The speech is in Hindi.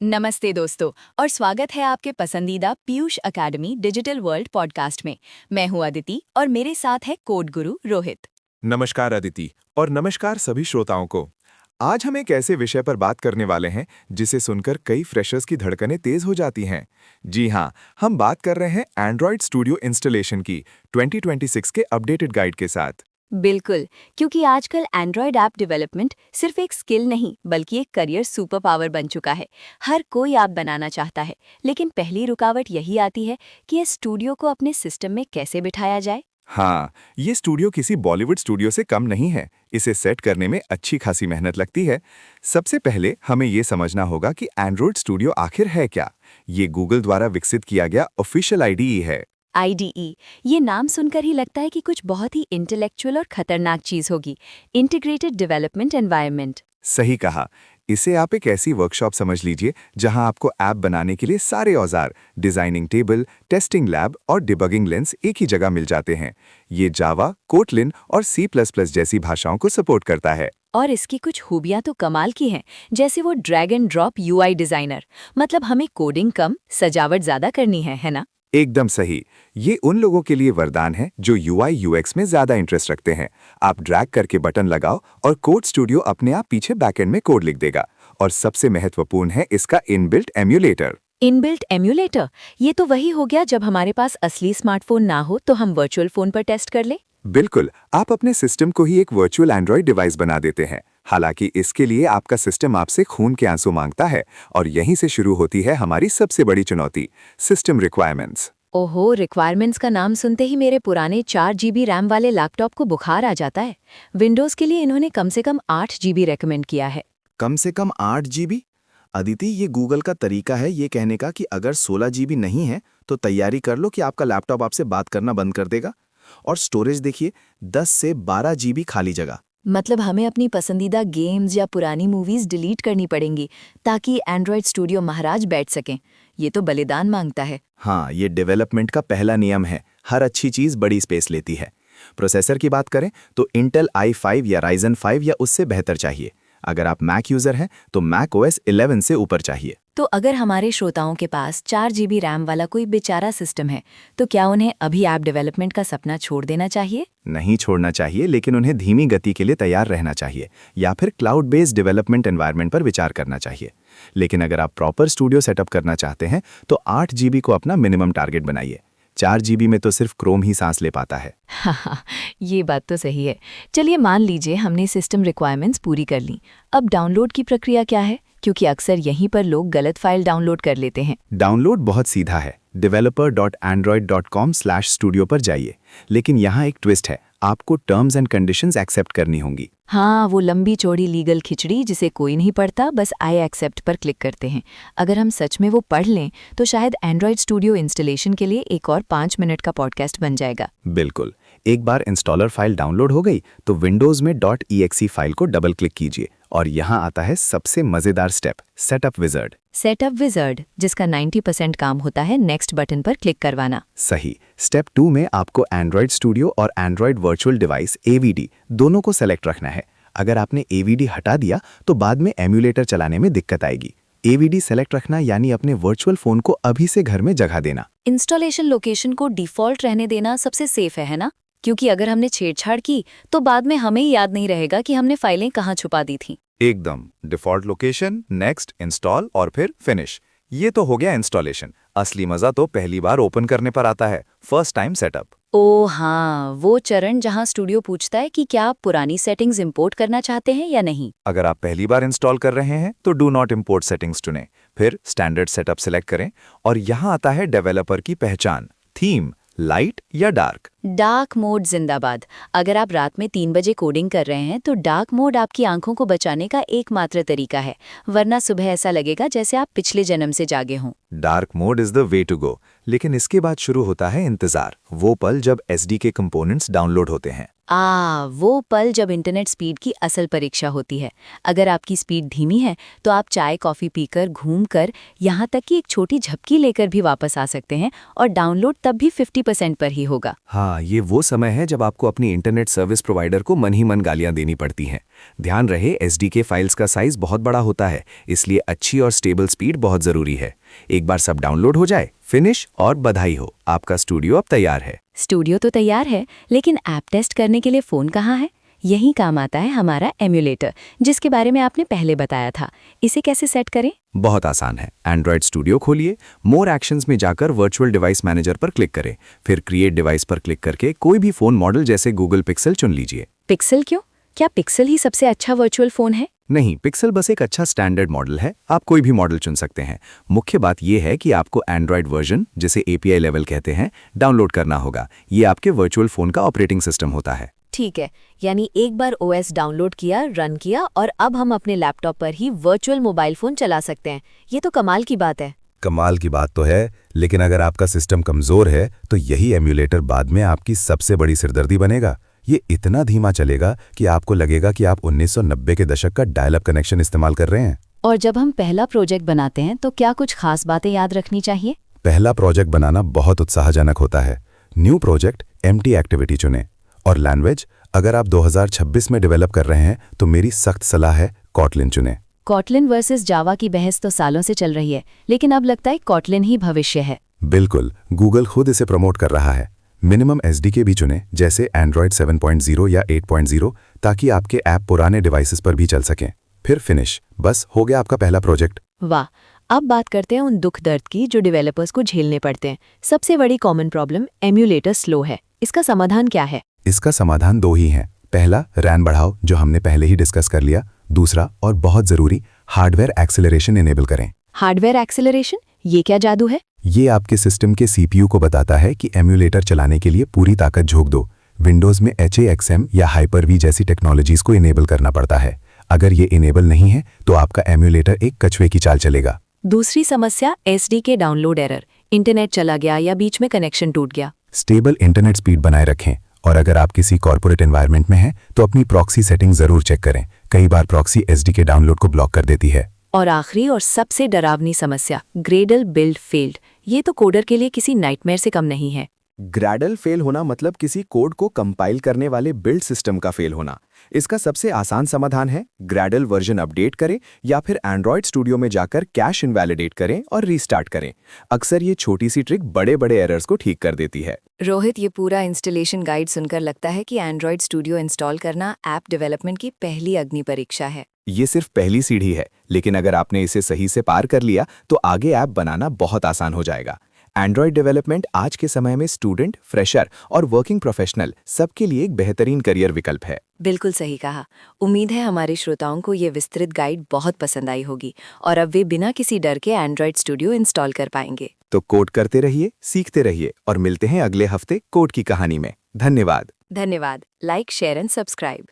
नमस्ते दोस्तों और स्वागत है आपके पसंदीदा Piyush academy digital world podcast में। मैं हूं अदिति और मेरे साथ है कोड गुरु रोहित। नमस्कार अदिति और नमस्कार सभी श्रोताओं को। आज हम एक ऐसे विषय पर बात करने वाले हैं जिसे सुनकर कई फ्रेशर्स की धड़कनें तेज हो जाती हैं। जी हाँ, हम बात कर रहे हैं एंड्रॉयड स्टूडियो इंस्टॉलेशन की 2026 के अपडेटेड गाइड के साथ। बिल्कुल, क्योंकि आजकल एंड्रॉयड ऐप डेवलपमेंट सिर्फ एक स्किल नहीं बल्कि एक करियर सुपर पावर बन चुका है। हर कोई ऐप बनाना चाहता है, लेकिन पहली रुकावट यही आती है कि इस स्टूडियो को अपने सिस्टम में कैसे बिठाया जाए। हाँ, ये स्टूडियो किसी बॉलीवुड स्टूडियो से कम नहीं है। इसे सेट करने में अच्छी खासी मेहनत लगती है। सबसे पहले हमें ये समझना होगा कि एंड्रॉयड स्टूडियो आखिर है क्या। ये गूगल द्वारा विकसित किया गया ऑफिशियल आईडीई है। IDE, ये नाम सुनकर ही लगता है कि कुछ बहुत ही इंटेलेक्चुअल और खतरनाक चीज होगी। Integrated development environment. सही कहा। इसे आप एक ऐसी वर्कशॉप समझ लीजिए जहां आपको ऐप बनाने के लिए सारे औजार, डिजाइनिंग टेबल, टेस्टिंग लैब और डिबगिंग लेंस एक ही जगह मिल जाते हैं। ये जावा, कोटलिन और C++ जैसी भाषाओं को सपोर्ट करता है। और इसकी कुछ खूबियां तो कमाल की हैं, जैसे वो drag and drop UI designer. मतलब हमें कोडिंग कम, सजावट ज्यादा करनी है ना? एकदम सही। ये उन लोगों के लिए वरदान है जो UI UX में ज्यादा इंटरेस्ट रखते हैं। आप ड्रैग करके बटन लगाओ और कोड स्टूडियो अपने आप पीछे बैकएंड में कोड लिख देगा। और सबसे महत्वपूर्ण है इसका इनबिल्ट एम्यूलेटर। इनबिल्ट एम्यूलेटर, ये तो वही हो गया जब हमारे पास असली स्मार्टफोन ना हो तो हम वर्चुअल फोन पर टेस्ट कर ले। बिल्कुल, आप अपने सिस्टम को ही एक वर्चुअल एंड्रॉयड डिवाइस बना देते हैं। हालांकि इसके लिए आपका सिस्टम आपसे खून के आंसू मांगता है और यहीं से शुरू होती है हमारी सबसे बड़ी चुनौती, सिस्टम रिक्वायरमेंट्स। ओहो, रिक्वायरमेंट्स का नाम सुनते ही मेरे पुराने 4 GB रैम वाले लैपटॉप को बुखार आ जाता है। विंडोज़ के लिए इन्होंने कम से कम 8 GB रेकमेंड किया है। कम से कम 8 GB? अदिति, ये गूगल का तरीका है ये कहने का कि अगर 16 GB नहीं है तो तैयारी कर लो कि आपका लैपटॉप आपसे बात करना बंद कर देगा। और स्टोरेज देखिए, 10 से 12 GB खाली जगह। मतलब हमें अपनी पसंदीदा गेम्स या पुरानी मूवीज़ डिलीट करनी पड़ेंगी ताकि एंड्रॉयड स्टूडियो महाराज बैठ सकें। ये तो बलिदान मांगता है। हाँ, ये डेवलपमेंट का पहला नियम है। हर अच्छी चीज़ बड़ी स्पेस लेती है। प्रोसेसर की बात करें तो इंटेल i5 या राइजन 5 या उससे बेहतर चाहिए। अगर आप मैक यूज़र हैं तो मैक OS 11 से ऊपर चाहिए। तो अगर हमारे श्रोताओं के पास 4 GB रैम वाला कोई बेचारा सिस्टम है, तो क्या उन्हें अभी ऐप डेवलपमेंट का सपना छोड़ देना चाहिए? नहीं छोड़ना चाहिए, लेकिन उन्हें धीमी गति के लिए तैयार रहना चाहिए या फिर क्लाउड बेस्ड डेवलपमेंट एनवायरनमेंट पर विचार करना चाहिए। लेकिन अगर आप प्रॉपर स्टूडियो सेटअप करना चाहते हैं तो 8 GB को अपना मिनिमम टारगेट बनाइए। 4 GB में तो सिर्फ क्रोम ही सांस ले पाता है। हाँ, ये बात तो सही है। चलिए मान लीजिए हमने सिस्टम रिक्वायरमेंट्स पूरी कर ली। अब डाउनलोड की प्रक्रिया क्या है? क्योंकि अक्सर यहीं पर लोग गलत फाइल डाउनलोड कर लेते हैं। डाउनलोड बहुत सीधा है। developer.android.com/studio पर जाइए। लेकिन यहाँ एक ट्विस्ट है, आपको टर्म्स एंड कंडीशंस एक्सेप्ट करनी होंगी। हाँ, वो लंबी चौड़ी लीगल खिचड़ी जिसे कोई नहीं पढ़ता, बस आई एक्सेप्ट पर क्लिक करते हैं। अगर हम सच में वो पढ़ लें तो शायद एंड्रॉयड स्टूडियो इंस्टॉलेशन के लिए एक और 5 मिनट का पॉडकास्ट बन जाएगा। बिल्कुल। एक बार इंस्टॉलर फाइल डाउनलोड हो गई तो विंडोज़ में .exe फाइल को डबल क्लिक कीजिए और यहाँ आता है सबसे मज़ेदार step, setup wizard. Setup wizard, जिसका 90% काम होता है नेक्स्ट बटन पर क्लिक करवाना। सही। स्टेप 2 में आपको एंड्रॉयड स्टूडियो और एंड्रॉयड वर्चुअल डिवाइस AVD दोनों को सेलेक्ट रखना है। अगर आपने AVD हटा दिया तो बाद में एम्यूलेटर चलाने में दिक्कत आएगी। AVD सेलेक्ट रखना यानी अपने वर्चुअल फ़ोन को अभी से घर में जगह देना। इंस्टॉलेशन लोकेशन को डिफ़ॉल्ट रहने देना सबसे सेफ है ना? क्योंकि अगर हमने छेड़छाड़ की तो बाद में हमें याद नहीं रहेगा कि हमने फाइलें कहाँ छुपा दी थीं। एकदम। डिफॉल्ट लोकेशन, नेक्स्ट, इंस्टॉल और फिर फिनिश। ये तो हो गया इंस्टॉलेशन। असली मजा तो पहली बार ओपन करने पर आता है, फर्स्ट टाइम सेटअप। ओह हाँ, वो चरण जहाँ स्टूडियो पूछता है कि क्या आप पुरानी सेटिंग्स इंपोर्ट करना चाहते हैं या नहीं। अगर आप पहली बार इंस्टॉल कर रहे हैं तो डू नॉट इंपोर्ट सेटिंग्स चुनें। फिर स्टैंडर्ड सेटअप सिलेक्ट करें और यहाँ आता है डेवलपर की पहचान, थीम, लाइट या डार्क। डार्क मोड जिंदाबाद। अगर आप रात में 3 बजे कोडिंग कर रहे हैं तो डार्क मोड आपकी आंखों को बचाने का एकमात्र तरीका है, वरना सुबह ऐसा लगेगा जैसे आप पिछले जन्म से जागे हों। Dark mode is the way to go. लेकिन इसके बाद शुरू होता है इंतजार, वो पल जब एसडी के कंपोनेंट्स डाउनलोड होते हैं। वो पल जब इंटरनेट स्पीड की असल परीक्षा होती है। अगर आपकी स्पीड धीमी है तो आप चाय कॉफ़ी पीकर, घूमकर, यहाँ तक कि एक छोटी झपकी लेकर भी वापस आ सकते हैं और डाउनलोड तब भी 50% पर ही होगा। हाँ, ये वो समय है जब आपको अपनी इंटरनेट सर्विस प्रोवाइडर को मन ही मन गालियां देनी पड़ती हैं। ध्यान रहे, एसडीके फाइल्स का साइज बहुत बड़ा होता है, इसलिए अच्छी और स्टेबल स्पीड बहुत ज़रूरी है। एक बार सब डाउनलोड हो जाए, फिनिश और बधाई हो, आपका स्टूडियो अब तैयार है। स्टूडियो तो तैयार है, लेकिन ऐप टेस्ट करने के लिए फ़ोन कहाँ है? यहीं काम आता है हमारा एम्यूलेटर, जिसके बारे में आपने पहले बताया था। इसे कैसे सेट करें? बहुत आसान है। एंड्रॉयड स्टूडियो खोलिए, मोर एक्शंस में जाकर वर्चुअल डिवाइस मैनेजर पर क्लिक करें, फिर क्रिएट डिवाइस पर क्लिक करके कोई भी फ़ोन मॉडल जैसे गूगल पिक्सल चुन लीजिए। पिक्सल क्यों? क्या पिक्सल ही सबसे अच्छा वर्चुअल फ़ोन है? नहीं, पिक्सल बस एक अच्छा स्टैंडर्ड मॉडल है, आप कोई भी मॉडल चुन सकते हैं। मुख्य बात यह है कि आपको एंड्रॉयड वर्जन, जिसे API लेवल कहते हैं, डाउनलोड करना होगा। ये आपके वर्चुअल फ़ोन का ऑपरेटिंग सिस्टम होता है। ठीक है, यानी एक बार OS डाउनलोड किया, रन किया और अब हम अपने लैपटॉप पर ही वर्चुअल मोबाइल फ़ोन चला सकते हैं। ये तो कमाल की बात है। कमाल की बात तो है, लेकिन अगर आपका सिस्टम कमज़ोर है तो यही एम्यूलेटर बाद में आपकी सबसे बड़ी सिरदर्दी बनेगा। ये इतना धीमा चलेगा कि आपको लगेगा कि आप 1990 के दशक का डायल अप कनेक्शन इस्तेमाल कर रहे हैं। और जब हम पहला प्रोजेक्ट बनाते हैं तो क्या कुछ खास बातें याद रखनी चाहिए? पहला प्रोजेक्ट बनाना बहुत उत्साहजनक होता है। न्यू प्रोजेक्ट एम्प्टी एक्टिविटी चुनें। और लैंग्वेज, अगर आप 2026 में डेवलप कर रहे हैं तो मेरी सख्त सलाह है कॉटलिन चुनें। कॉटलिन वर्सेस जावा की बहस तो सालों से चल रही है, लेकिन अब लगता है कॉटलिन ही भविष्य है। बिल्कुल, गूगल खुद इसे प्रमोट कर रहा है। मिनिमम SDK भी चुनें, जैसे एंड्रॉयड 7.0 या 8.0, ताकि आपके ऐप पुराने डिवाइसेस पर भी चल सकें। फिर फिनिश, बस हो गया आपका पहला प्रोजेक्ट। वाह! अब बात करते हैं उन दुख दर्द की जो डेवलपर्स को झेलने पड़ते हैं। सबसे बड़ी कॉमन प्रॉब्लम एम्यूलेटर स्लो है। इसका समाधान क्या है? इसका समाधान दो ही हैं। पहला, रैम बढ़ाओ, जो हमने पहले ही डिस्कस कर लिया। दूसरा और बहुत ज़रूरी, हार्डवेयर एक्सेलरेशन इनेबल करें। Hardware acceleration? ये क्या जादू है? ये आपके सिस्टम के CPU को बताता है कि एम्यूलेटर चलाने के लिए पूरी ताकत झोंक दो। विंडोज़ में HAXM या Hyper-V जैसी टेक्नोलॉजीज़ को इनेबल करना पड़ता है। अगर ये इनेबल नहीं है तो आपका एम्यूलेटर एक कछुए की चाल चलेगा। दूसरी समस्या SDK डाउनलोड एरर। इंटरनेट चला गया या बीच में कनेक्शन टूट गया। स्टेबल इंटरनेट स्पीड बनाए रखें, और अगर आप किसी कॉर्पोरेट एनवायरनमेंट में हैं तो अपनी प्रॉक्सी सेटिंग ज़रूर चेक करें। कई बार प्रॉक्सी SDK डाउनलोड को ब्लॉक कर देती है। और आखिरी और सबसे डरावनी समस्या, ग्रेडल बिल्ड फेल्ड। ये तो कोडर के लिए किसी नाइटमेयर से कम नहीं है। ग्रैडल फेल होना मतलब किसी कोड को कंपाइल करने वाले बिल्ड सिस्टम का फेल होना। इसका सबसे आसान समाधान है ग्रैडल वर्जन अपडेट करें या फिर एंड्रॉयड स्टूडियो में जाकर कैश इनवैलिडेट करें और रीस्टार्ट करें। अक्सर ये छोटी सी ट्रिक बड़े बड़े एरर्स को ठीक कर देती है। रोहित, ये पूरा इंस्टॉलेशन गाइड सुनकर लगता है कि एंड्रॉयड स्टूडियो इंस्टॉल करना ऐप डेवलपमेंट की पहली अग्नि परीक्षा है। ये सिर्फ पहली सीढ़ी है, लेकिन अगर आपने इसे सही से पार कर लिया तो आगे ऐप बनाना बहुत आसान हो जाएगा। एंड्रॉयड डेवलपमेंट आज के समय में स्टूडेंट, फ्रेशर और वर्किंग प्रोफेशनल सबके लिए एक बेहतरीन करियर विकल्प है। बिल्कुल सही कहा। उम्मीद है हमारे श्रोताओं को ये विस्तृत गाइड बहुत पसंद आई होगी और अब वे बिना किसी डर के एंड्रॉयड स्टूडियो इंस्टॉल कर पाएंगे। तो कोड करते रहिए, सीखते रहिए और मिलते हैं अगले हफ्ते कोड की कहानी में। धन्यवाद। धन्यवाद। Like, share and subscribe.